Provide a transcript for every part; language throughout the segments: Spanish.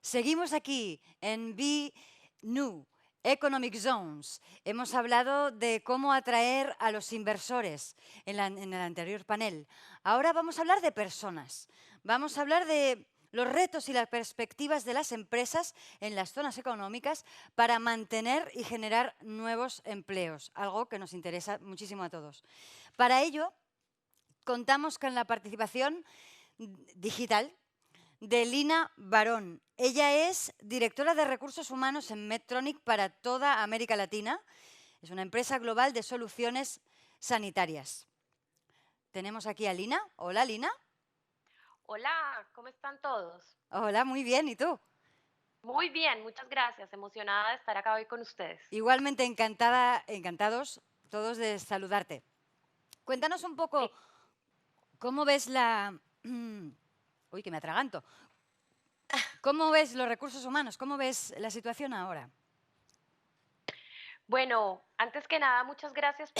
Seguimos aquí en New Economic Zones. Hemos hablado de cómo atraer a los inversores en el anterior panel. Ahora vamos a hablar de personas. Vamos a hablar de los retos y las perspectivas de las empresas en las zonas económicas para mantener y generar nuevos empleos, algo que nos interesa muchísimo a todos. Para ello, contamos con la participación digital de Lina Barón. Ella es directora de recursos humanos en Medtronic para toda América Latina. Es una empresa global de soluciones sanitarias. Tenemos aquí a Lina. Hola, Lina. Hola, ¿cómo están todos? Hola, muy bien. ¿Y tú? Muy bien, muchas gracias. Emocionada de estar acá hoy con ustedes. Igualmente encantados todos de saludarte. Cuéntanos un poco Sí. cómo ves Uy, que me atraganto. ¿Cómo ves los recursos humanos? ¿Cómo ves la situación ahora? Bueno, antes que nada, muchas gracias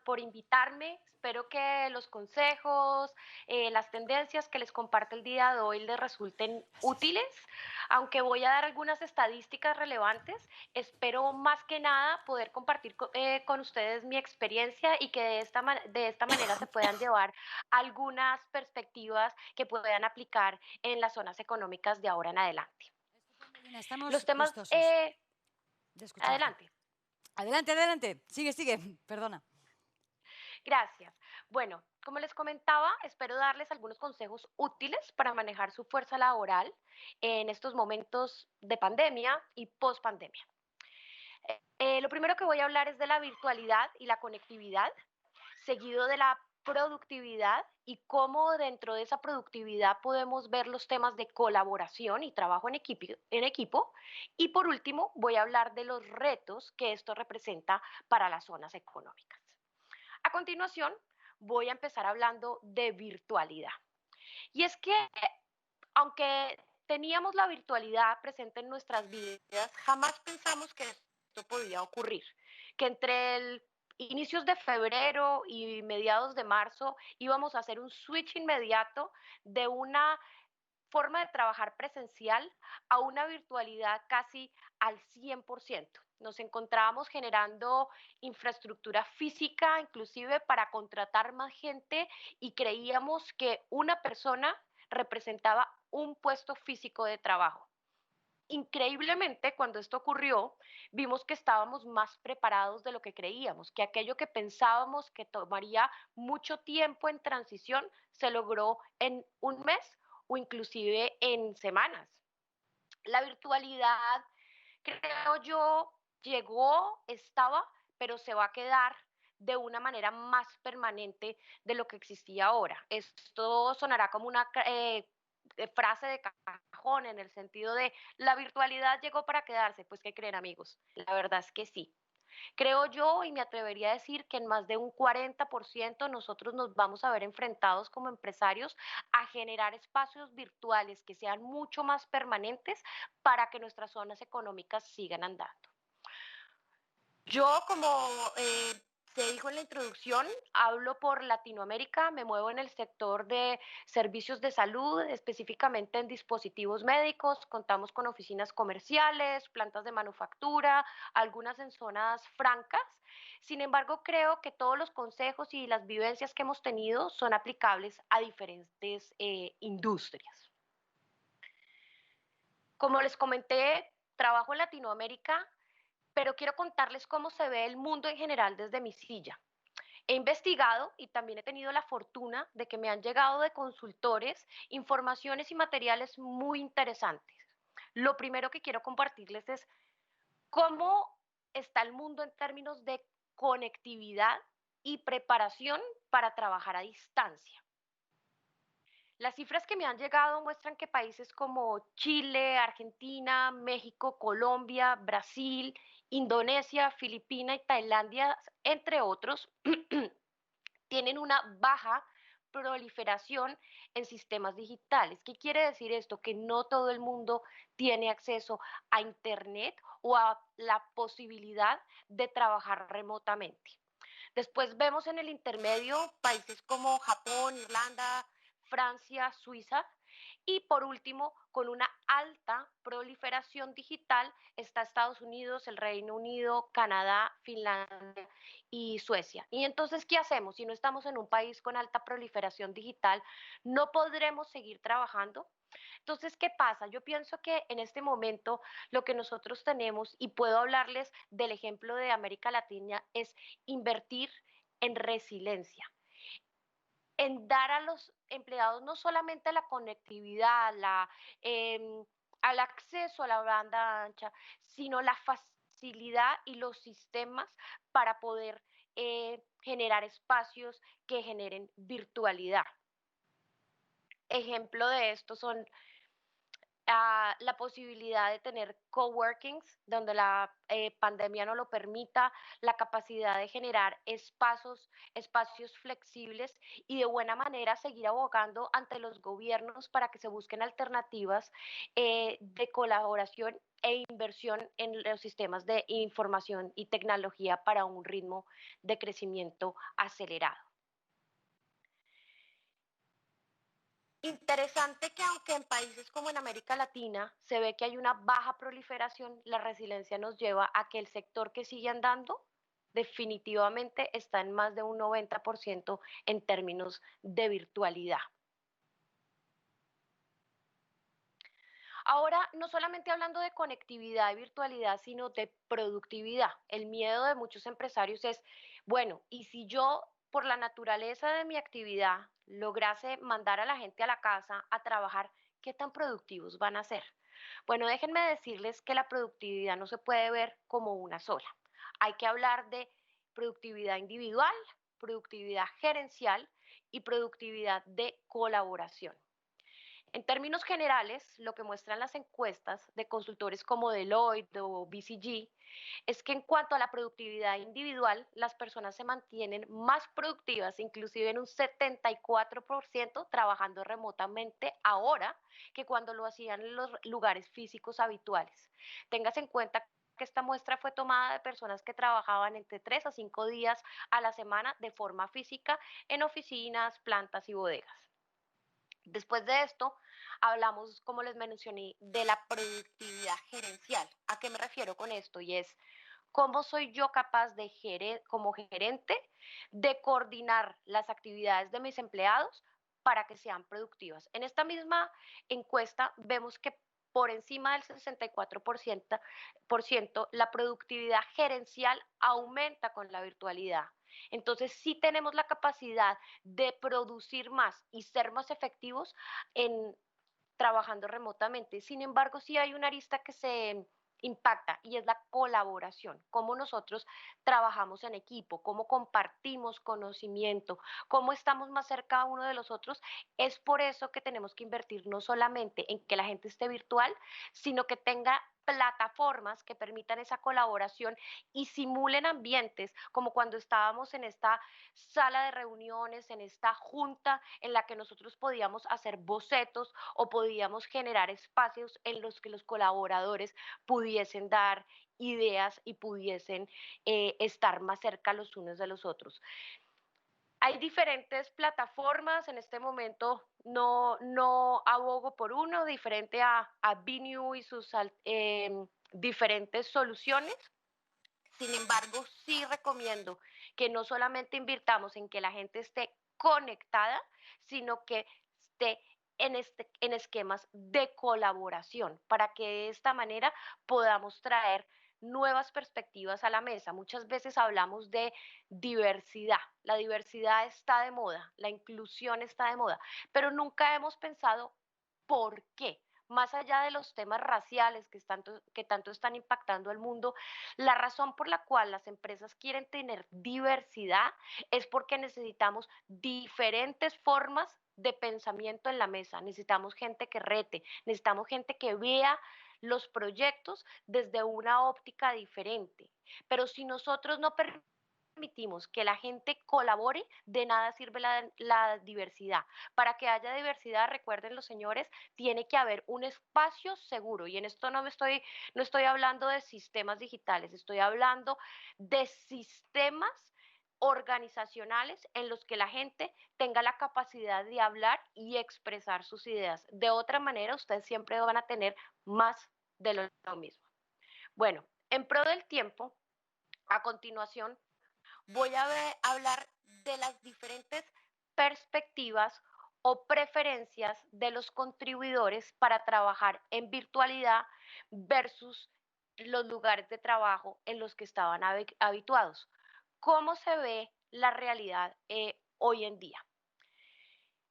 por invitarme. Espero que los consejos, las tendencias que les comparto el día de hoy les resulten Gracias. útiles. Aunque voy a dar algunas estadísticas relevantes, espero más que nada poder compartir con ustedes mi experiencia y que de esta manera se puedan llevar algunas perspectivas que puedan aplicar en las zonas económicas de ahora en adelante. Estupendo, Lina. Estamos Los temas, gustosos de escucharte. adelante. Adelante, adelante. Sigue, sigue. Perdona. Gracias. Bueno, como les comentaba, espero darles algunos consejos útiles para manejar su fuerza laboral en estos momentos de pandemia y post pandemia. Lo primero que voy a hablar es de la virtualidad y la conectividad, seguido de la productividad y cómo dentro de esa productividad podemos ver los temas de colaboración y trabajo en equipo. Y por último, voy a hablar de los retos que esto representa para las zonas económicas. A continuación, voy a empezar hablando de virtualidad. Y es que, aunque teníamos la virtualidad presente en nuestras vidas, jamás pensamos que esto podía ocurrir, que entre el inicios de febrero y mediados de marzo íbamos a hacer un switch inmediato de una forma de trabajar presencial a una virtualidad casi al 100%. Nos encontrábamos generando infraestructura física, inclusive para contratar más gente, y creíamos que una persona representaba un puesto físico de trabajo. Increíblemente, cuando esto ocurrió, vimos que estábamos más preparados de lo que creíamos, que aquello que pensábamos que tomaría mucho tiempo en transición se logró en un mes o inclusive en semanas. La virtualidad, creo yo, llegó, estaba, pero se va a quedar de una manera más permanente de lo que existía ahora. Esto sonará como una frase de cajón en el sentido de la virtualidad llegó para quedarse. Pues, ¿qué creen, amigos? La verdad es que sí. Creo yo, y me atrevería a decir que en más de un 40% nosotros nos vamos a ver enfrentados como empresarios a generar espacios virtuales que sean mucho más permanentes para que nuestras zonas económicas sigan andando. Yo, como se dijo en la introducción, hablo por Latinoamérica, me muevo en el sector de servicios de salud, específicamente en dispositivos médicos. Contamos con oficinas comerciales, plantas de manufactura, algunas en zonas francas. Sin embargo, creo que todos los consejos y las vivencias que hemos tenido son aplicables a diferentes industrias. Como les comenté, trabajo en Latinoamérica, pero quiero contarles cómo se ve el mundo en general desde mi silla. He investigado y también he tenido la fortuna de que me han llegado de consultores informaciones y materiales muy interesantes. Lo primero que quiero compartirles es cómo está el mundo en términos de conectividad y preparación para trabajar a distancia. Las cifras que me han llegado muestran que países como Chile, Argentina, México, Colombia, Brasil, Indonesia, Filipinas y Tailandia, entre otros, tienen una baja proliferación en sistemas digitales. ¿Qué quiere decir esto? Que no todo el mundo tiene acceso a Internet o a la posibilidad de trabajar remotamente. Después vemos en el intermedio países como Japón, Irlanda, Francia, Suiza, Y por último, con una alta proliferación digital está Estados Unidos, el Reino Unido, Canadá, Finlandia y Suecia. Y entonces, ¿qué hacemos? Si no estamos en un país con alta proliferación digital, no podremos seguir trabajando. Entonces, ¿qué pasa? Yo pienso que en este momento lo que nosotros tenemos, y puedo hablarles del ejemplo de América Latina, es invertir en resiliencia, en dar a los empleados no solamente la conectividad, em, al acceso a la banda ancha, sino la facilidad y los sistemas para poder generar espacios que generen virtualidad. Ejemplo de esto son la posibilidad de tener coworkings donde la pandemia no lo permita, la capacidad de generar espacios flexibles y de buena manera seguir abogando ante los gobiernos para que se busquen alternativas de colaboración e inversión en los sistemas de información y tecnología para un ritmo de crecimiento acelerado. Interesante que aunque en países como en América Latina se ve que hay una baja proliferación, la resiliencia nos lleva a que el sector que sigue andando definitivamente está en más de un 90% en términos de virtualidad. Ahora, no solamente hablando de conectividad y virtualidad, sino de productividad. El miedo de muchos empresarios es, bueno, ¿y si yo, por la naturaleza de mi actividad, lograse mandar a la gente a la casa a trabajar, qué tan productivos van a ser? Bueno, déjenme decirles que la productividad no se puede ver como una sola. Hay que hablar de productividad individual, productividad gerencial y productividad de colaboración. En términos generales, lo que muestran las encuestas de consultores como Deloitte o BCG es que en cuanto a la productividad individual, las personas se mantienen más productivas, inclusive en un 74% trabajando remotamente ahora que cuando lo hacían en los lugares físicos habituales. Tengas en cuenta que esta muestra fue tomada de personas que trabajaban entre 3 a 5 días a la semana de forma física en oficinas, plantas y bodegas. Después de esto, hablamos, como les mencioné, de la productividad gerencial. ¿A qué me refiero con esto? Y es, ¿cómo soy yo capaz de, como gerente, de coordinar las actividades de mis empleados para que sean productivas? En esta misma encuesta vemos que por encima del 64% la productividad gerencial aumenta con la virtualidad. Entonces, sí tenemos la capacidad de producir más y ser más efectivos en trabajando remotamente. Sin embargo, sí hay una arista que se impacta y es la colaboración, cómo nosotros trabajamos en equipo, cómo compartimos conocimiento, cómo estamos más cerca uno de los otros. Es por eso que tenemos que invertir no solamente en que la gente esté virtual, sino que tenga plataformas que permitan esa colaboración y simulen ambientes como cuando estábamos en esta sala de reuniones, en esta junta en la que nosotros podíamos hacer bocetos o podíamos generar espacios en los que los colaboradores pudiesen dar ideas y pudiesen estar más cerca los unos de los otros. Hay diferentes plataformas, en este momento no abogo por uno, diferente a Binu y sus diferentes soluciones. Sin embargo, sí recomiendo que no solamente invirtamos en que la gente esté conectada, sino que esté en esquemas de colaboración, para que de esta manera podamos traer nuevas perspectivas a la mesa. Muchas veces hablamos de diversidad. La diversidad está de moda, la inclusión está de moda, pero nunca hemos pensado por qué. Más allá de los temas raciales que tanto están impactando al mundo, la razón por la cual las empresas quieren tener diversidad es porque necesitamos diferentes formas de pensamiento en la mesa. Necesitamos gente que rete, necesitamos gente que vea los proyectos desde una óptica diferente. Pero si nosotros no permitimos que la gente colabore, de nada sirve la diversidad. Para que haya diversidad, recuerden los señores, tiene que haber un espacio seguro. Y en esto no estoy hablando de sistemas digitales, estoy hablando de sistemas organizacionales en los que la gente tenga la capacidad de hablar y expresar sus ideas. De otra manera, ustedes siempre van a tener más de lo mismo. Bueno, en pro del tiempo, a continuación voy a hablar de las diferentes perspectivas o preferencias de los contribuidores para trabajar en virtualidad versus los lugares de trabajo en los que estaban habituados. ¿Cómo se ve la realidad hoy en día?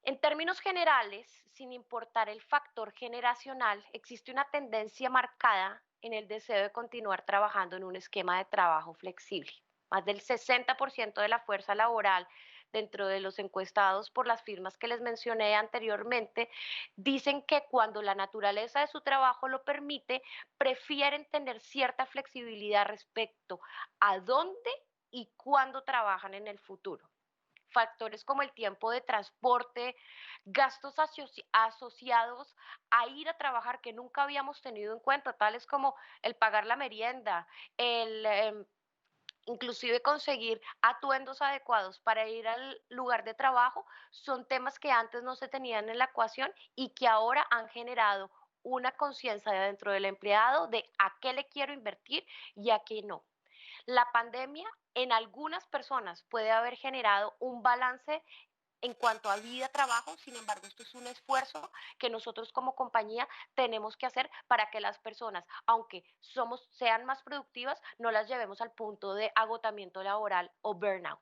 En términos generales, sin importar el factor generacional, existe una tendencia marcada en el deseo de continuar trabajando en un esquema de trabajo flexible. Más del 60% de la fuerza laboral dentro de los encuestados por las firmas que les mencioné anteriormente dicen que cuando la naturaleza de su trabajo lo permite, prefieren tener cierta flexibilidad respecto a dónde y cuándo trabajan en el futuro. Factores como el tiempo de transporte, gastos asociados a ir a trabajar que nunca habíamos tenido en cuenta, tales como el pagar la merienda, el inclusive conseguir atuendos adecuados para ir al lugar de trabajo, son temas que antes no se tenían en la ecuación y que ahora han generado una conciencia dentro del empleado de a qué le quiero invertir y a qué no. La pandemia en algunas personas puede haber generado un balance en cuanto a vida, trabajo, sin embargo, esto es un esfuerzo que nosotros como compañía tenemos que hacer para que las personas, aunque sean más productivas, no las llevemos al punto de agotamiento laboral o burnout.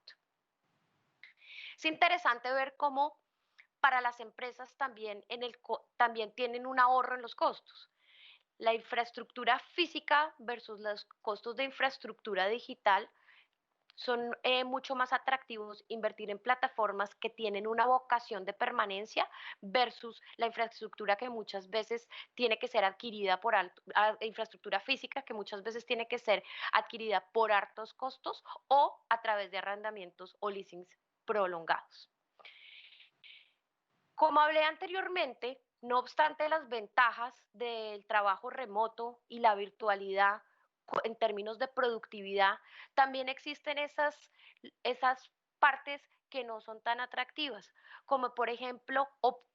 Es interesante ver cómo para las empresas también, también tienen un ahorro en los costos. La infraestructura física versus los costos de infraestructura digital son mucho más atractivos invertir en plataformas que tienen una vocación de permanencia versus la infraestructura que muchas veces tiene que ser adquirida por infraestructura física que muchas veces tiene que ser adquirida por altos costos o a través de arrendamientos o leasings prolongados. Como hablé anteriormente, no obstante las ventajas del trabajo remoto y la virtualidad en términos de productividad, también existen esas partes que no son tan atractivas, como por ejemplo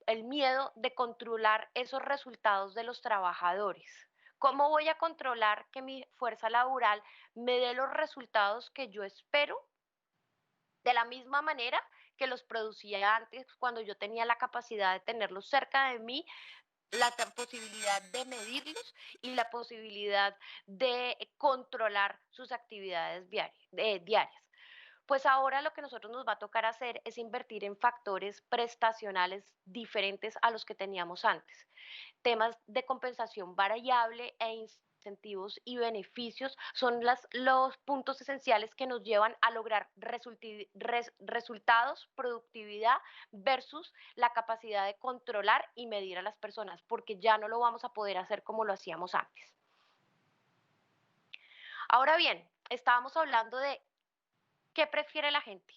el miedo de controlar esos resultados de los trabajadores. ¿Cómo voy a controlar que mi fuerza laboral me dé los resultados que yo espero de la misma manera que los producía antes cuando yo tenía la capacidad de tenerlos cerca de mí, la posibilidad de medirlos y la posibilidad de controlar sus actividades diarias? Pues ahora lo que nosotros nos va a tocar hacer es invertir en factores prestacionales diferentes a los que teníamos antes. Temas de compensación variable e incentivos y beneficios son los puntos esenciales que nos llevan a lograr resultados, productividad versus la capacidad de controlar y medir a las personas, porque ya no lo vamos a poder hacer como lo hacíamos antes. Ahora bien, estábamos hablando de qué prefiere la gente.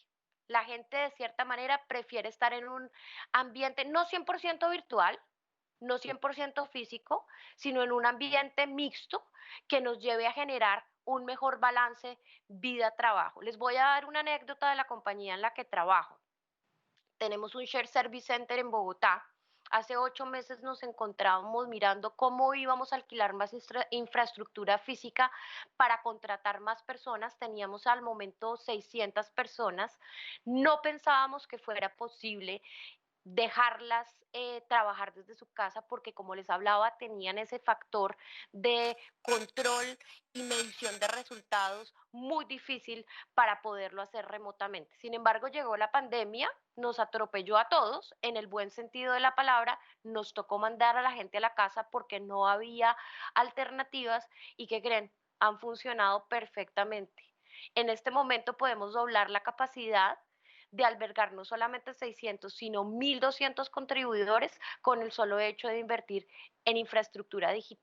La gente de cierta manera prefiere estar en un ambiente no 100% virtual, no 100% físico, sino en un ambiente mixto que nos lleve a generar un mejor balance vida-trabajo. Les voy a dar una anécdota de la compañía en la que trabajo. Tenemos un Share Service Center en Bogotá. Hace 8 meses nos encontrábamos mirando cómo íbamos a alquilar más infraestructura física para contratar más personas. Teníamos al momento 600 personas. No pensábamos que fuera posible dejarlas trabajar desde su casa porque como les hablaba tenían ese factor de control y medición de resultados muy difícil para poderlo hacer remotamente. Sin embargo, llegó la pandemia, nos atropelló a todos en el buen sentido de la palabra, nos tocó mandar a la gente a la casa porque no había alternativas y que creen, han funcionado perfectamente. En este momento podemos doblar la capacidad de albergar no solamente 600, sino 1.200 contribuidores con el solo hecho de invertir en infraestructura digital,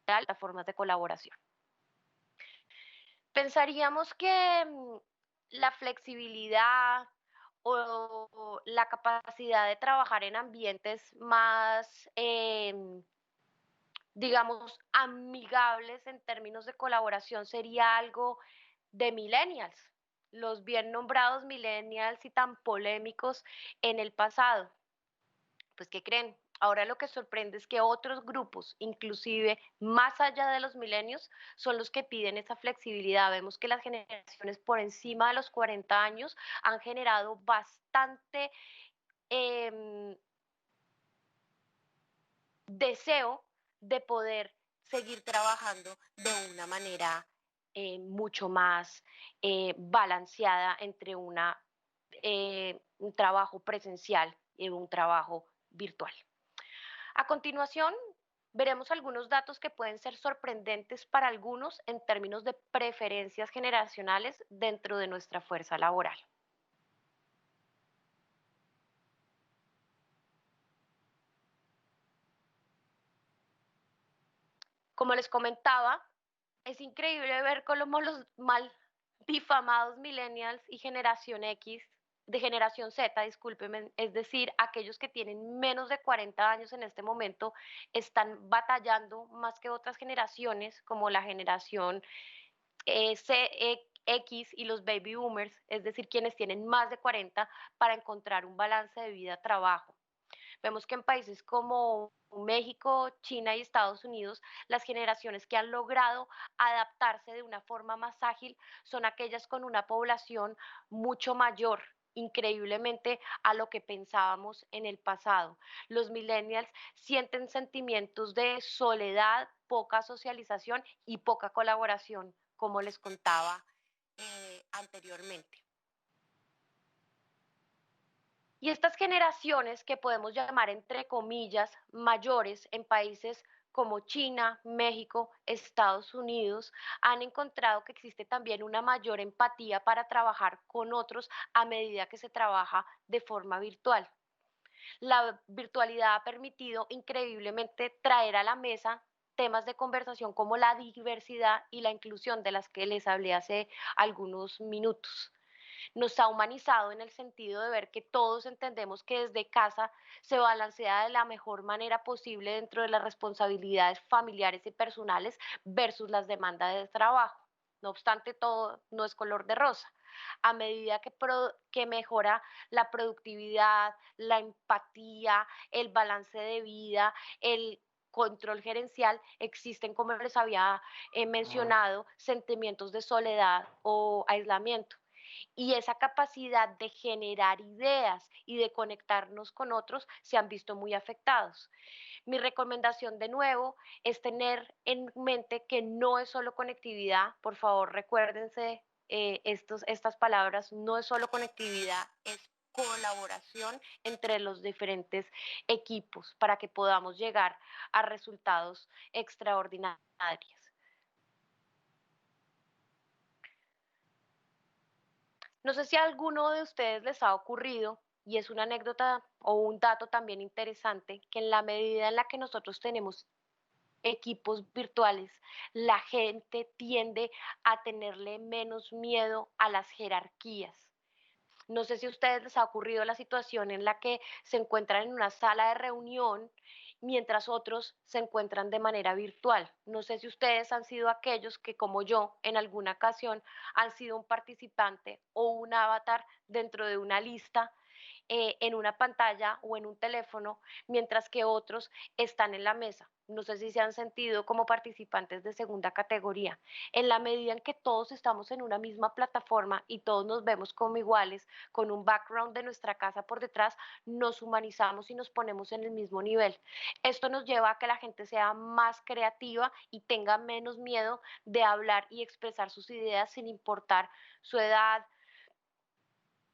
plataformas de colaboración. Pensaríamos que la flexibilidad o la capacidad de trabajar en ambientes más digamos, amigables en términos de colaboración sería algo de millennials, los bien nombrados millennials y tan polémicos en el pasado. Pues, ¿qué creen? Ahora lo que sorprende es que otros grupos, inclusive más allá de los milenios, son los que piden esa flexibilidad. Vemos que las generaciones por encima de los 40 años han generado bastante em, deseo de poder seguir trabajando de una manera mucho más balanceada entre un trabajo presencial y un trabajo virtual. A continuación, veremos algunos datos que pueden ser sorprendentes para algunos en términos de preferencias generacionales dentro de nuestra fuerza laboral. Como les comentaba, es increíble ver cómo los mal difamados millennials y generación X, de generación Z, discúlpenme, es decir, aquellos que tienen menos de 40 años en este momento, están batallando más que otras generaciones, como la generación X y los baby boomers, es decir, quienes tienen más de 40, para encontrar un balance de vida-trabajo. Vemos que en países como México, China y Estados Unidos, las generaciones que han logrado adaptarse de una forma más ágil son aquellas con una población mucho mayor, increíblemente a lo que pensábamos en el pasado. Los millennials sienten sentimientos de soledad, poca socialización y poca colaboración, como les contaba anteriormente. Y estas generaciones que podemos llamar entre comillas mayores en países como China, México, Estados Unidos, han encontrado que existe también una mayor empatía para trabajar con otros a medida que se trabaja de forma virtual. La virtualidad ha permitido increíblemente traer a la mesa temas de conversación como la diversidad y la inclusión de las que les hablé hace algunos minutos. Nos ha humanizado en el sentido de ver que todos entendemos que desde casa se balancea de la mejor manera posible dentro de las responsabilidades familiares y personales versus las demandas de trabajo. No obstante, todo no es color de rosa. A medida que mejora la productividad, la empatía, el balance de vida, el control gerencial, existen, como les había mencionado, sentimientos de soledad o aislamiento, y esa capacidad de generar ideas y de conectarnos con otros se han visto muy afectados. Mi recomendación de nuevo es tener en mente que no es solo conectividad, por favor recuérdense estas palabras, no es solo conectividad, es colaboración entre los diferentes equipos para que podamos llegar a resultados extraordinarios. No sé si a alguno de ustedes les ha ocurrido, y es una anécdota o un dato también interesante, que en la medida en la que nosotros tenemos equipos virtuales, la gente tiende a tenerle menos miedo a las jerarquías. No sé si a ustedes les ha ocurrido la situación en la que se encuentran en una sala de reunión mientras otros se encuentran de manera virtual. No sé si ustedes han sido aquellos que, como yo, en alguna ocasión han sido un participante o un avatar dentro de una lista en una pantalla o en un teléfono, mientras que otros están en la mesa. No sé si se han sentido como participantes de segunda categoría. En la medida en que todos estamos en una misma plataforma y todos nos vemos como iguales, con un background de nuestra casa por detrás, nos humanizamos y nos ponemos en el mismo nivel. Esto nos lleva a que la gente sea más creativa y tenga menos miedo de hablar y expresar sus ideas sin importar su edad,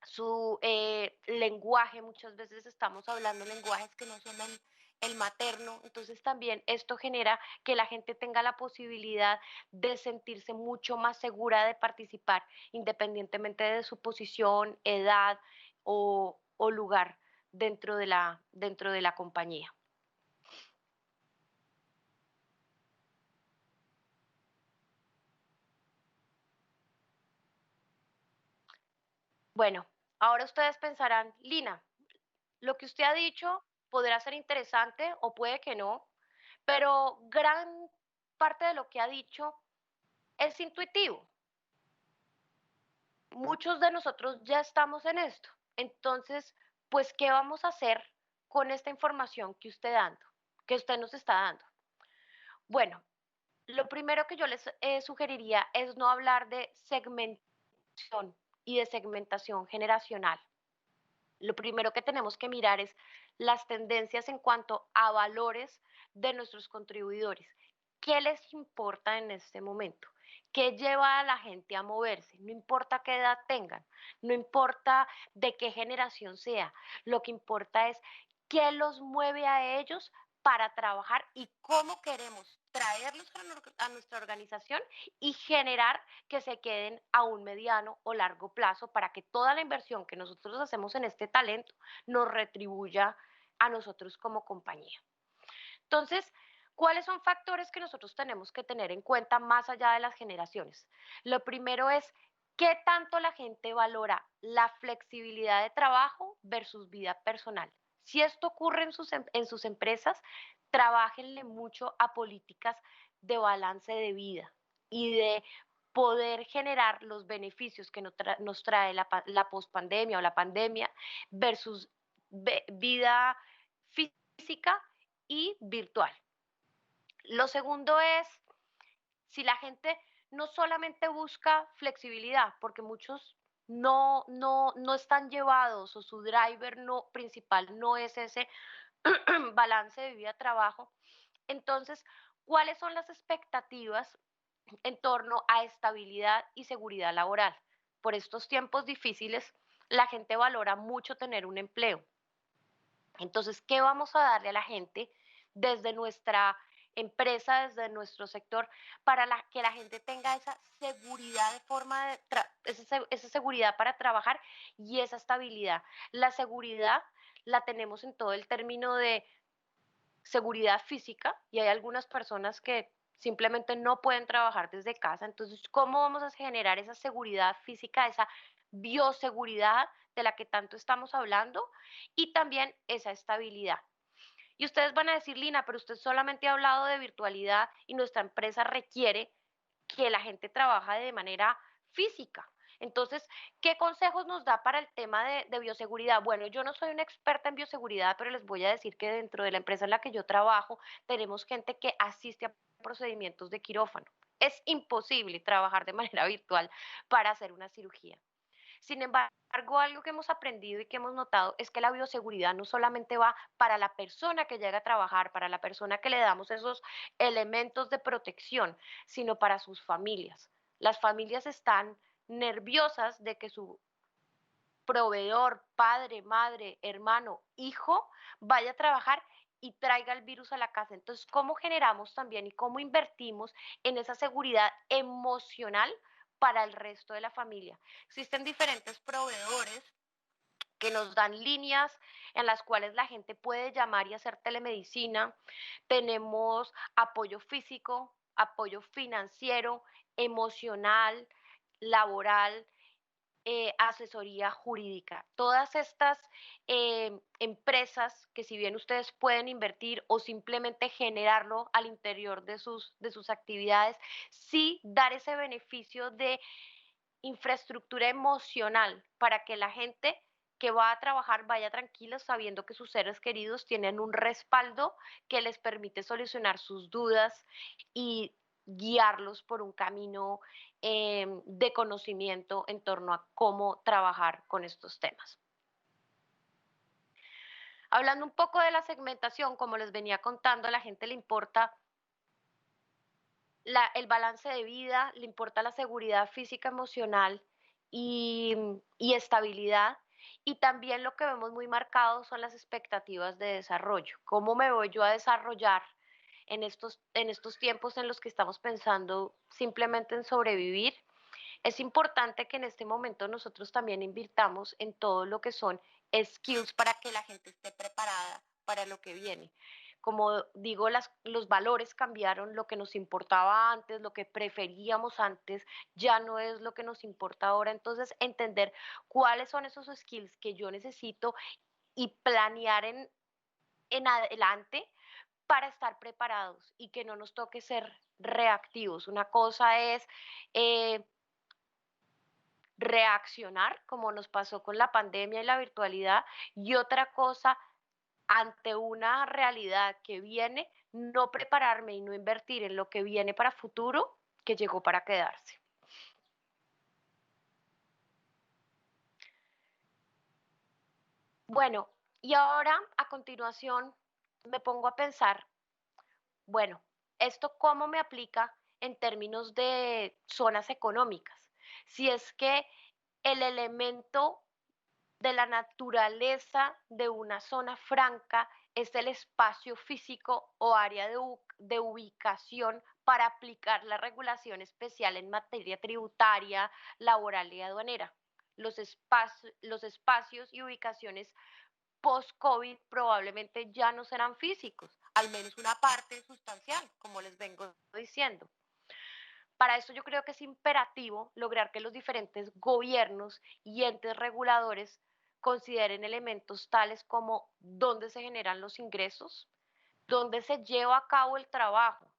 su lenguaje. Muchas veces estamos hablando lenguajes que no son el materno, entonces también esto genera que la gente tenga la posibilidad de sentirse mucho más segura de participar, independientemente de su posición, edad o lugar dentro de la compañía. Bueno, ahora ustedes pensarán, Lina, lo que usted ha dicho podrá ser interesante o puede que no, pero gran parte de lo que ha dicho es intuitivo. Muchos de nosotros ya estamos en esto. Entonces, pues, ¿qué vamos a hacer con esta información que usted nos está dando? Bueno, lo primero que yo les sugeriría es no hablar de segmentación y de segmentación generacional. Lo primero que tenemos que mirar es las tendencias en cuanto a valores de nuestros contribuidores. ¿Qué les importa en este momento? ¿Qué lleva a la gente a moverse? No importa qué edad tengan, no importa de qué generación sea, lo que importa es qué los mueve a ellos para trabajar y cómo queremos traerlos a nuestra organización y generar que se queden a un mediano o largo plazo para que toda la inversión que nosotros hacemos en este talento nos retribuya a nosotros como compañía. Entonces, ¿cuáles son factores que nosotros tenemos que tener en cuenta más allá de las generaciones? Lo primero es qué tanto la gente valora la flexibilidad de trabajo versus vida personal. Si esto ocurre en sus empresas, trabajenle mucho a políticas de balance de vida y de poder generar los beneficios que nos trae la pospandemia o la pandemia versus vida física y virtual. Lo segundo es si la gente no solamente busca flexibilidad, porque muchos no están llevados o su driver no, principal no es ese balance de vida-trabajo. Entonces, ¿cuáles son las expectativas en torno a estabilidad y seguridad laboral? Por estos tiempos difíciles, la gente valora mucho tener un empleo. Entonces, ¿qué vamos a darle a la gente desde nuestra empresa, desde nuestro sector, para que la gente tenga esa seguridad de forma de esa seguridad para trabajar y esa estabilidad? La seguridad la tenemos en todo el término de seguridad física y hay algunas personas que simplemente no pueden trabajar desde casa. Entonces, ¿cómo vamos a generar esa seguridad física, esa bioseguridad de la que tanto estamos hablando y también esa estabilidad? Y ustedes van a decir, Lina, pero usted solamente ha hablado de virtualidad y nuestra empresa requiere que la gente trabaje de manera física. Entonces, ¿qué consejos nos da para el tema de bioseguridad? Bueno, yo no soy una experta en bioseguridad, pero les voy a decir que dentro de la empresa en la que yo trabajo tenemos gente que asiste a procedimientos de quirófano. Es imposible trabajar de manera virtual para hacer una cirugía. Sin embargo, algo que hemos aprendido y que hemos notado es que la bioseguridad no solamente va para la persona que llega a trabajar, para la persona que le damos esos elementos de protección, sino para sus familias. Las familias están nerviosas de que su proveedor, padre, madre, hermano, hijo, vaya a trabajar y traiga el virus a la casa. Entonces, ¿cómo generamos también y cómo invertimos en esa seguridad emocional para el resto de la familia? Existen diferentes proveedores que nos dan líneas en las cuales la gente puede llamar y hacer telemedicina. Tenemos apoyo físico, apoyo financiero, emocional, laboral, asesoría jurídica. Todas estas empresas que si bien ustedes pueden invertir o simplemente generarlo al interior de sus actividades, sí dar ese beneficio de infraestructura emocional para que la gente que va a trabajar vaya tranquila sabiendo que sus seres queridos tienen un respaldo que les permite solucionar sus dudas y guiarlos por un camino de conocimiento en torno a cómo trabajar con estos temas. Hablando un poco de la segmentación, como les venía contando, a la gente le importa el balance de vida, le importa la seguridad física, emocional y estabilidad. Y también lo que vemos muy marcado son las expectativas de desarrollo. ¿Cómo me voy yo a desarrollar en estos tiempos en los que estamos pensando simplemente en sobrevivir? Es importante que en este momento nosotros también invirtamos en todo lo que son skills para que la gente esté preparada para lo que viene. Como digo, los valores cambiaron, lo que nos importaba antes, lo que preferíamos antes, ya no es lo que nos importa ahora. Entonces, entender cuáles son esos skills que yo necesito y planear en adelante para estar preparados y que no nos toque ser reactivos. Una cosa es eh, reaccionar, como nos pasó con la pandemia y la virtualidad, y otra cosa, ante una realidad que viene, no prepararme y no invertir en lo que viene para futuro, que llegó para quedarse. Bueno, y ahora a continuación me pongo a pensar, bueno, ¿esto cómo me aplica en términos de zonas económicas? Si es que el elemento de la naturaleza de una zona franca es el espacio físico o área de ubicación para aplicar la regulación especial en materia tributaria, laboral y aduanera. Los espacios y ubicaciones post-COVID probablemente ya no serán físicos, al menos una parte sustancial, como les vengo diciendo. Para eso yo creo que es imperativo lograr que los diferentes gobiernos y entes reguladores consideren elementos tales como dónde se generan los ingresos, dónde se lleva a cabo el trabajo,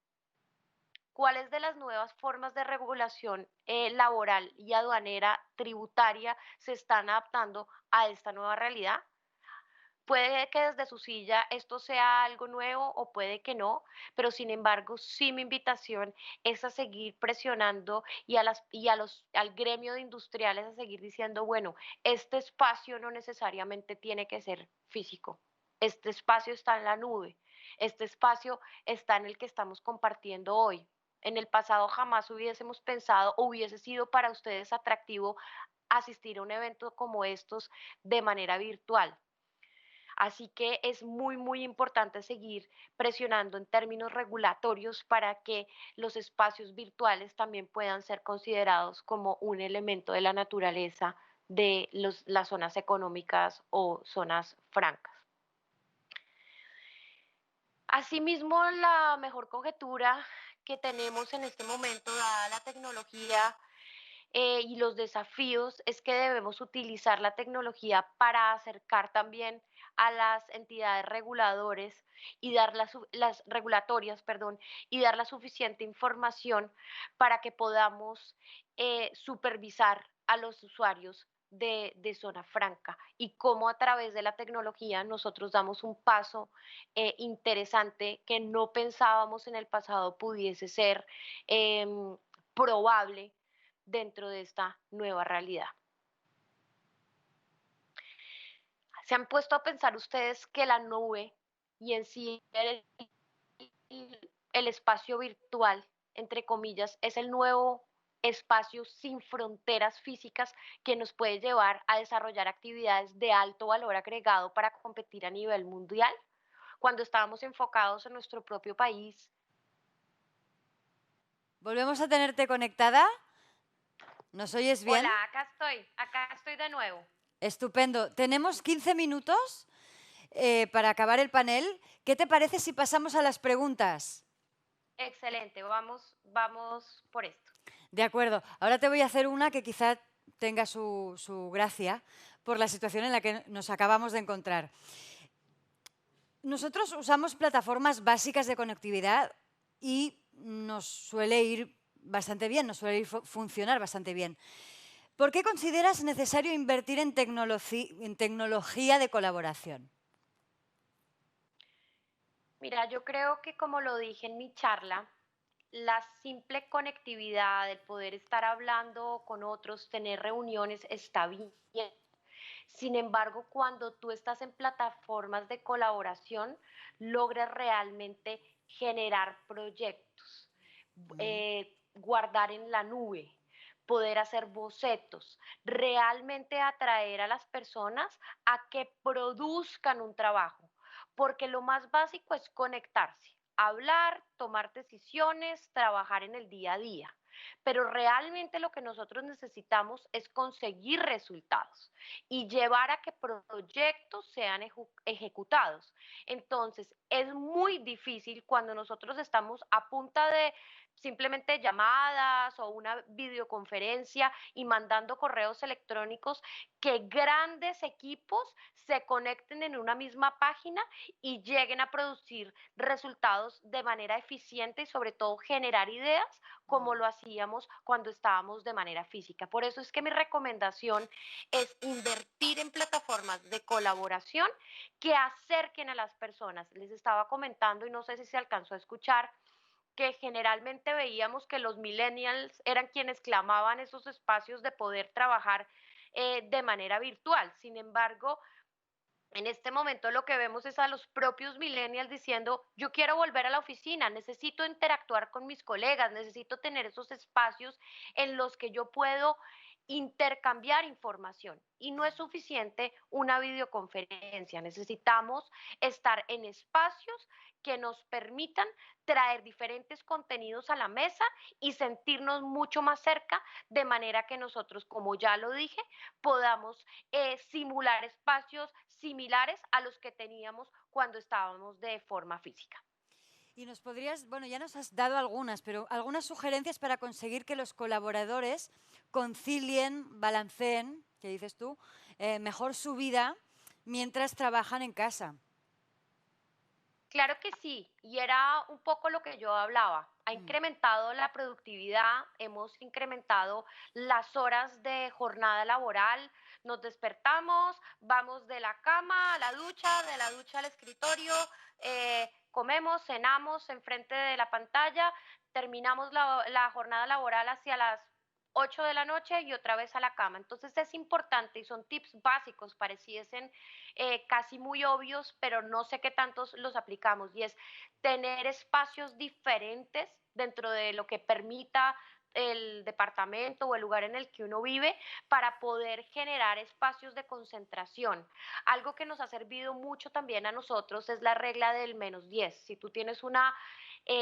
cuáles de las nuevas formas de regulación laboral y aduanera tributaria se están adaptando a esta nueva realidad. Puede que desde su silla esto sea algo nuevo o puede que no, pero sin embargo, sí mi invitación es a seguir presionando al gremio de industriales a seguir diciendo, bueno, este espacio no necesariamente tiene que ser físico. Este espacio está en la nube. Este espacio está en el que estamos compartiendo hoy. En el pasado jamás hubiésemos pensado o hubiese sido para ustedes atractivo asistir a un evento como estos de manera virtual. Así que es muy, muy importante seguir presionando en términos regulatorios para que los espacios virtuales también puedan ser considerados como un elemento de la naturaleza de las zonas económicas o zonas francas. Asimismo, la mejor conjetura que tenemos en este momento, dada la tecnología y los desafíos, es que debemos utilizar la tecnología para acercar también a las entidades reguladores y dar las regulatorias, perdón, y dar la suficiente información para que podamos supervisar a los usuarios de zona franca y cómo a través de la tecnología nosotros damos un paso interesante que no pensábamos en el pasado pudiese ser probable dentro de esta nueva realidad. ¿Se han puesto a pensar ustedes que la nube y en sí el espacio virtual, entre comillas, es el nuevo espacio sin fronteras físicas que nos puede llevar a desarrollar actividades de alto valor agregado para competir a nivel mundial? Cuando estábamos enfocados en nuestro propio país. ¿Volvemos a tenerte conectada? ¿Nos oyes bien? Hola, acá estoy de nuevo. Estupendo. Tenemos 15 minutos para acabar el panel. ¿Qué te parece si pasamos a las preguntas? Excelente, vamos por esto. De acuerdo. Ahora te voy a hacer una que quizá tenga su gracia por la situación en la que nos acabamos de encontrar. Nosotros usamos plataformas básicas de conectividad y nos suele ir bastante bien, nos suele funcionar bastante bien. ¿Por qué consideras necesario invertir en tecnología de colaboración? Mira, yo creo que como lo dije en mi charla, la simple conectividad, el poder estar hablando con otros, tener reuniones, está bien. Sin embargo, cuando tú estás en plataformas de colaboración, logras realmente generar proyectos, guardar en la nube, poder hacer bocetos, realmente atraer a las personas a que produzcan un trabajo, porque lo más básico es conectarse, hablar, tomar decisiones, trabajar en el día a día. pero realmente lo que nosotros necesitamos es conseguir resultados y llevar a que proyectos sean ejecutados. Entonces, es muy difícil cuando nosotros estamos a punta de simplemente llamadas o una videoconferencia y mandando correos electrónicos, que grandes equipos se conecten en una misma página y lleguen a producir resultados de manera eficiente y sobre todo generar ideas como Mm. lo hacíamos cuando estábamos de manera física. Por eso es que mi recomendación es invertir en plataformas de colaboración que acerquen a las personas. Les estaba comentando y no sé si se alcanzó a escuchar que generalmente veíamos que los millennials eran quienes clamaban esos espacios de poder trabajar de manera virtual. Sin embargo, en este momento lo que vemos es a los propios millennials diciendo, yo quiero volver a la oficina, necesito interactuar con mis colegas, necesito tener esos espacios en los que yo puedo intercambiar información. Y no es suficiente una videoconferencia, necesitamos estar en espacios que nos permitan traer diferentes contenidos a la mesa y sentirnos mucho más cerca, de manera que nosotros, como ya lo dije, podamos simular espacios similares a los que teníamos cuando estábamos de forma física. Y nos podrías, bueno, ya nos has dado algunas, pero algunas sugerencias para conseguir que los colaboradores concilien, balanceen, que dices tú, mejor su vida mientras trabajan en casa. Claro que sí, y era un poco lo que yo hablaba. Ha Mm. incrementado la productividad, hemos incrementado las horas de jornada laboral, nos despertamos, vamos de la cama a la ducha, de la ducha al escritorio, comemos, cenamos enfrente de la pantalla, terminamos la jornada laboral hacia las 8 de la noche y otra vez a la cama. Entonces es importante y son tips básicos, pareciesen casi muy obvios, pero no sé qué tantos los aplicamos, y es tener espacios diferentes dentro de lo que permita el departamento o el lugar en el que uno vive para poder generar espacios de concentración. Algo que nos ha servido mucho también a nosotros es la regla del -10. Si tú tienes una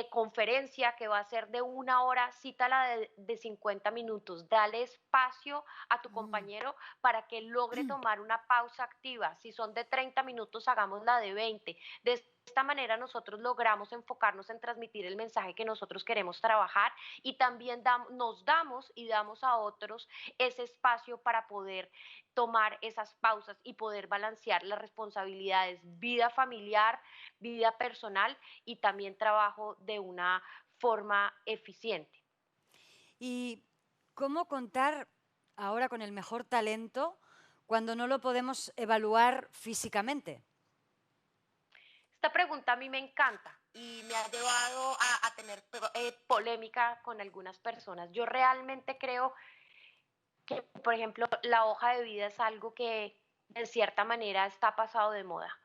conferencia que va a ser de 1 hora, cítala de 50 minutos, dale espacio a tu Mm. compañero para que logre tomar una pausa activa. Si son de 30 minutos, hagámosla de 20. De esta manera nosotros logramos enfocarnos en transmitir el mensaje que nosotros queremos trabajar, y también nos damos y damos a otros ese espacio para poder tomar esas pausas y poder balancear las responsabilidades, vida familiar, vida personal y también trabajo de una forma eficiente. ¿Y cómo contar ahora con el mejor talento cuando no lo podemos evaluar físicamente? Esta pregunta a mí me encanta y me ha llevado a tener polémica con algunas personas. Yo realmente creo que, por ejemplo, la hoja de vida es algo que de cierta manera está pasado de moda.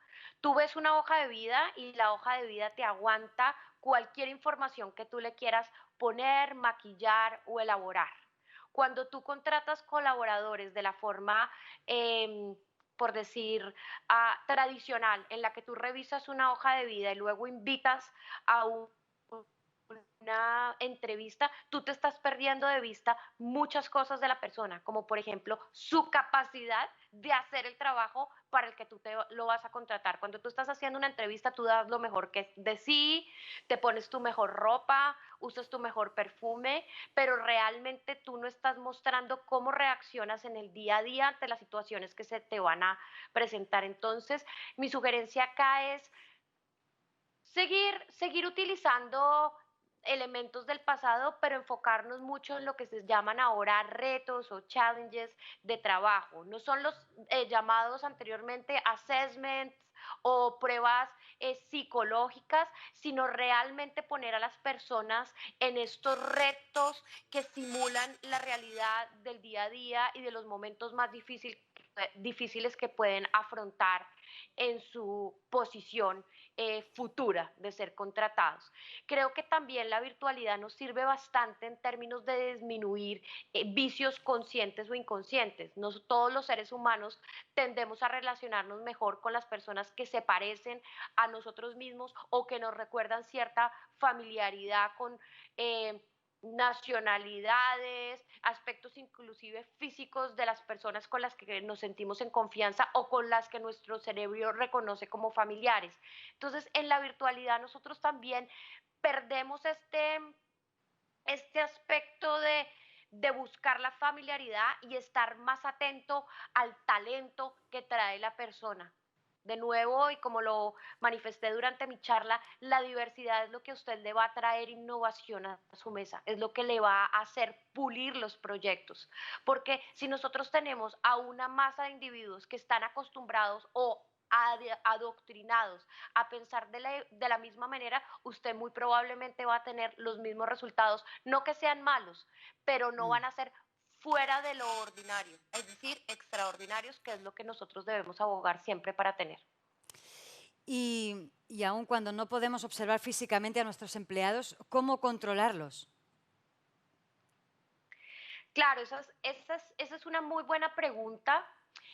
Tú ves una hoja de vida y la hoja de vida te aguanta cualquier información que tú le quieras poner, maquillar o elaborar. Cuando tú contratas colaboradores de la forma, em, por decir, tradicional, en la que tú revisas una hoja de vida y luego invitas a una entrevista, tú te estás perdiendo de vista muchas cosas de la persona, como por ejemplo su capacidad de hacer el trabajo para el que tú lo vas a contratar. Cuando tú estás haciendo una entrevista, tú das lo mejor que de sí, te pones tu mejor ropa, usas tu mejor perfume, pero realmente tú no estás mostrando cómo reaccionas en el día a día ante las situaciones que se te van a presentar. Entonces, mi sugerencia acá es seguir utilizando elementos del pasado, pero enfocarnos mucho en lo que se llaman ahora retos o challenges de trabajo. No son los llamados anteriormente assessments o pruebas psicológicas, sino realmente poner a las personas en estos retos que simulan la realidad del día a día y de los momentos más difíciles que pueden afrontar en su posición futura de ser contratados. Creo que también la virtualidad nos sirve bastante en términos de disminuir vicios conscientes o inconscientes. Todos los seres humanos tendemos a relacionarnos mejor con las personas que se parecen a nosotros mismos o que nos recuerdan cierta familiaridad con nacionalidades, aspectos inclusive físicos de las personas con las que nos sentimos en confianza o con las que nuestro cerebro reconoce como familiares. Entonces, en la virtualidad nosotros también perdemos este aspecto de buscar la familiaridad y estar más atento al talento que trae la persona. De nuevo, y como lo manifesté durante mi charla, la diversidad es lo que a usted le va a traer innovación a su mesa, es lo que le va a hacer pulir los proyectos. Porque si nosotros tenemos a una masa de individuos que están acostumbrados o adoctrinados a pensar de la misma manera, usted muy probablemente va a tener los mismos resultados, no que sean malos, pero no Mm. van a ser fuera de lo ordinario, es decir, extraordinarios, que es lo que nosotros debemos abogar siempre para tener. Y aun cuando no podemos observar físicamente a nuestros empleados, ¿cómo controlarlos? Claro, esa es una muy buena pregunta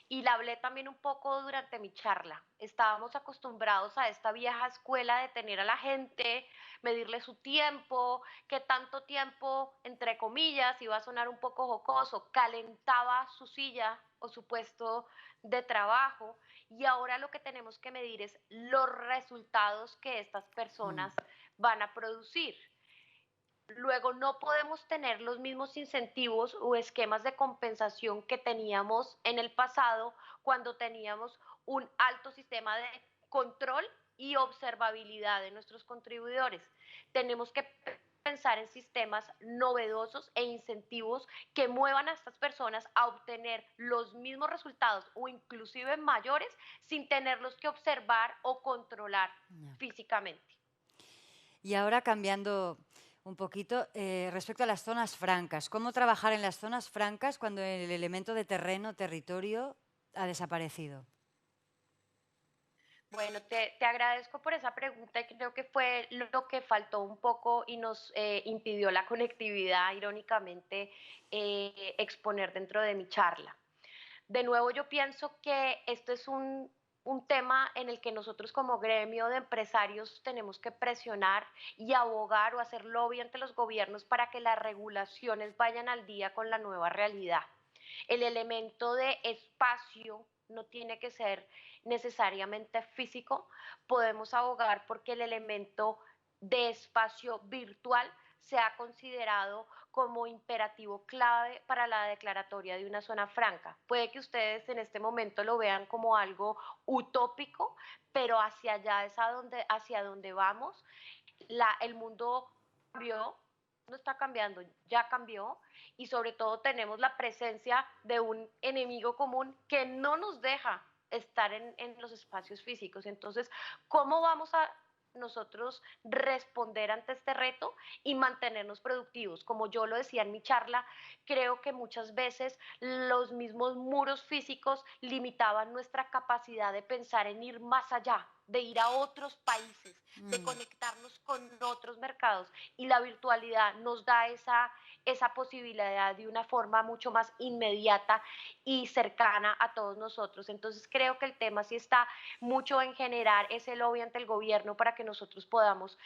y la hablé también un poco durante mi charla. Estábamos acostumbrados a esta vieja escuela de tener a la gente, medirle su tiempo, que tanto tiempo, entre comillas, iba a sonar un poco jocoso, calentaba su silla o su puesto de trabajo, y ahora lo que tenemos que medir es los resultados que estas Mm. personas van a producir. Luego, no podemos tener los mismos incentivos o esquemas de compensación que teníamos en el pasado cuando teníamos un alto sistema de control y observabilidad de nuestros contribuidores. Tenemos que pensar en sistemas novedosos e incentivos que muevan a estas personas a obtener los mismos resultados o inclusive mayores sin tenerlos que observar o controlar Ya. físicamente. Y ahora cambiando un poquito, respecto a las zonas francas, ¿cómo trabajar en las zonas francas cuando el elemento de terreno, territorio, ha desaparecido? Bueno, te agradezco por esa pregunta y creo que fue lo que faltó un poco y nos impidió la conectividad, irónicamente, exponer dentro de mi charla. De nuevo, yo pienso que esto es un tema en el que nosotros como gremio de empresarios tenemos que presionar y abogar o hacer lobby ante los gobiernos para que las regulaciones vayan al día con la nueva realidad. El elemento de espacio no tiene que ser necesariamente físico, podemos abogar porque el elemento de espacio virtual se ha considerado como imperativo clave para la declaratoria de una zona franca. Puede que ustedes en este momento lo vean como algo utópico, pero hacia allá es hacia donde vamos. El mundo cambió, no está cambiando, ya cambió, y sobre todo tenemos la presencia de un enemigo común que no nos deja estar en los espacios físicos. Entonces, ¿cómo vamos a nosotros responder ante este reto y mantenernos productivos? Como yo lo decía en mi charla, creo que muchas veces los mismos muros físicos limitaban nuestra capacidad de pensar en ir más allá, de ir a otros países, de Mm. conectarnos con otros mercados, y la virtualidad nos da esa posibilidad de una forma mucho más inmediata y cercana a todos nosotros. Entonces creo que el tema sí está mucho en generar ese lobby ante el gobierno para que nosotros podamos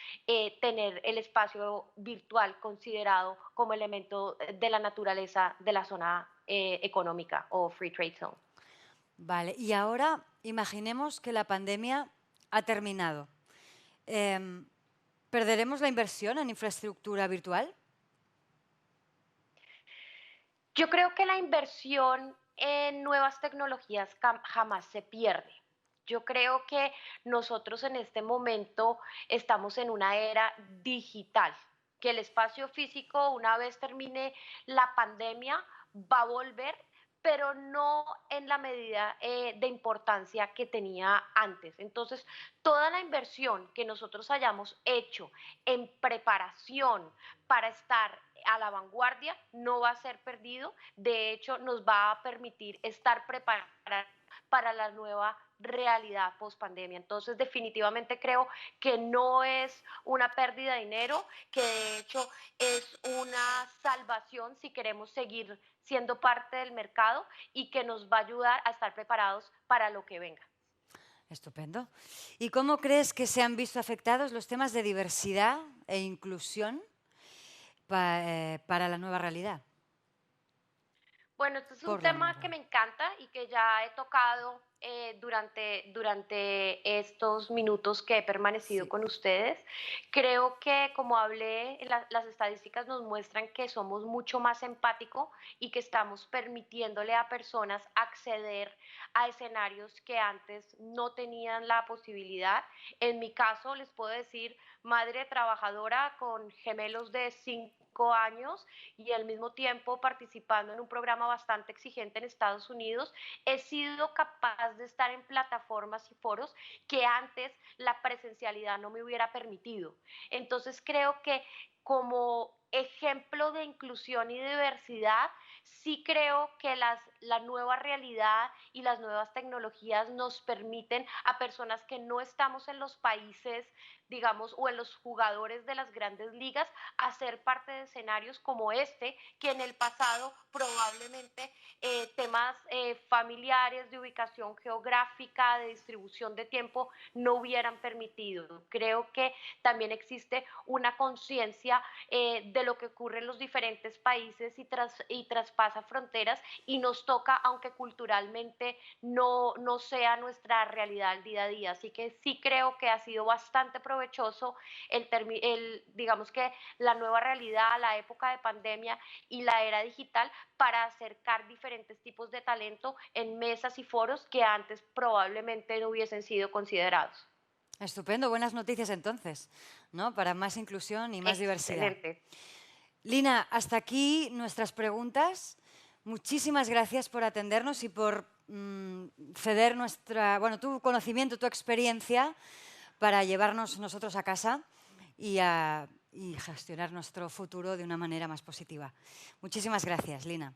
tener el espacio virtual considerado como elemento de la naturaleza de la zona económica o free trade zone. Vale, y ahora imaginemos que la pandemia ha terminado. Em, ¿Perderemos la inversión en infraestructura virtual? Yo creo que la inversión en nuevas tecnologías jamás se pierde. Yo creo que nosotros en este momento estamos en una era digital, que el espacio físico, una vez termine la pandemia, va a volver, pero no en la medida de importancia que tenía antes. Entonces, toda la inversión que nosotros hayamos hecho en preparación para estar a la vanguardia no va a ser perdido. De hecho, nos va a permitir estar preparados para la nueva realidad post pandemia. Entonces, definitivamente creo que no es una pérdida de dinero, que de hecho es una salvación si queremos seguir siendo parte del mercado, y que nos va a ayudar a estar preparados para lo que venga. Estupendo. ¿Y cómo crees que se han visto afectados los temas de diversidad e inclusión para la nueva realidad, Bueno, este es un por la nueva tema que me realidad. encanta y que ya he tocado durante estos minutos que he permanecido Sí, con ustedes. Creo que, como hablé, las estadísticas nos muestran que somos mucho más empáticos y que estamos permitiéndole a personas acceder a escenarios que antes no tenían la posibilidad. En mi caso, les puedo decir, madre trabajadora con gemelos de 5 años y al mismo tiempo participando en un programa bastante exigente en Estados Unidos, he sido capaz de estar en plataformas y foros que antes la presencialidad no me hubiera permitido. Entonces creo que como ejemplo de inclusión y diversidad, sí creo que la nueva realidad y las nuevas tecnologías nos permiten a personas que no estamos en los países, digamos, o en los jugadores de las grandes ligas, hacer parte de escenarios como este, que en el pasado probablemente temas familiares, de ubicación geográfica, de distribución de tiempo, no hubieran permitido. Creo que también existe una conciencia de lo que ocurre en los diferentes países y traspasa fronteras y nos toca, aunque culturalmente no sea nuestra realidad al día a día. Así que sí creo que ha sido bastante provechoso digamos que la nueva realidad, la época de pandemia y la era digital para acercar diferentes tipos de talento en mesas y foros que antes probablemente no hubiesen sido considerados. Estupendo, buenas noticias entonces, ¿no? Para más inclusión y más diversidad. Excelente. Lina, hasta aquí nuestras preguntas. Muchísimas gracias por atendernos y por ceder tu conocimiento, tu experiencia para llevarnos nosotros a casa y gestionar nuestro futuro de una manera más positiva. Muchísimas gracias, Lina.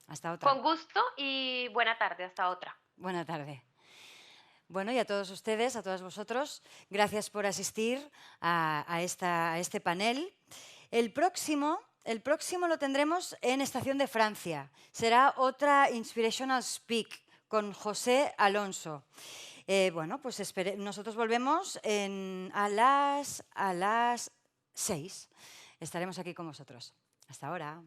Hasta otra. Con gusto y buena tarde. Hasta otra. Buena tarde. Bueno, y a todos ustedes, a todos vosotros, gracias por asistir a este panel. El próximo lo tendremos en Estación de Francia. Será otra Inspirational Speak con José Alonso. Bueno, pues nosotros volvemos a las 6. Estaremos aquí con vosotros. Hasta ahora.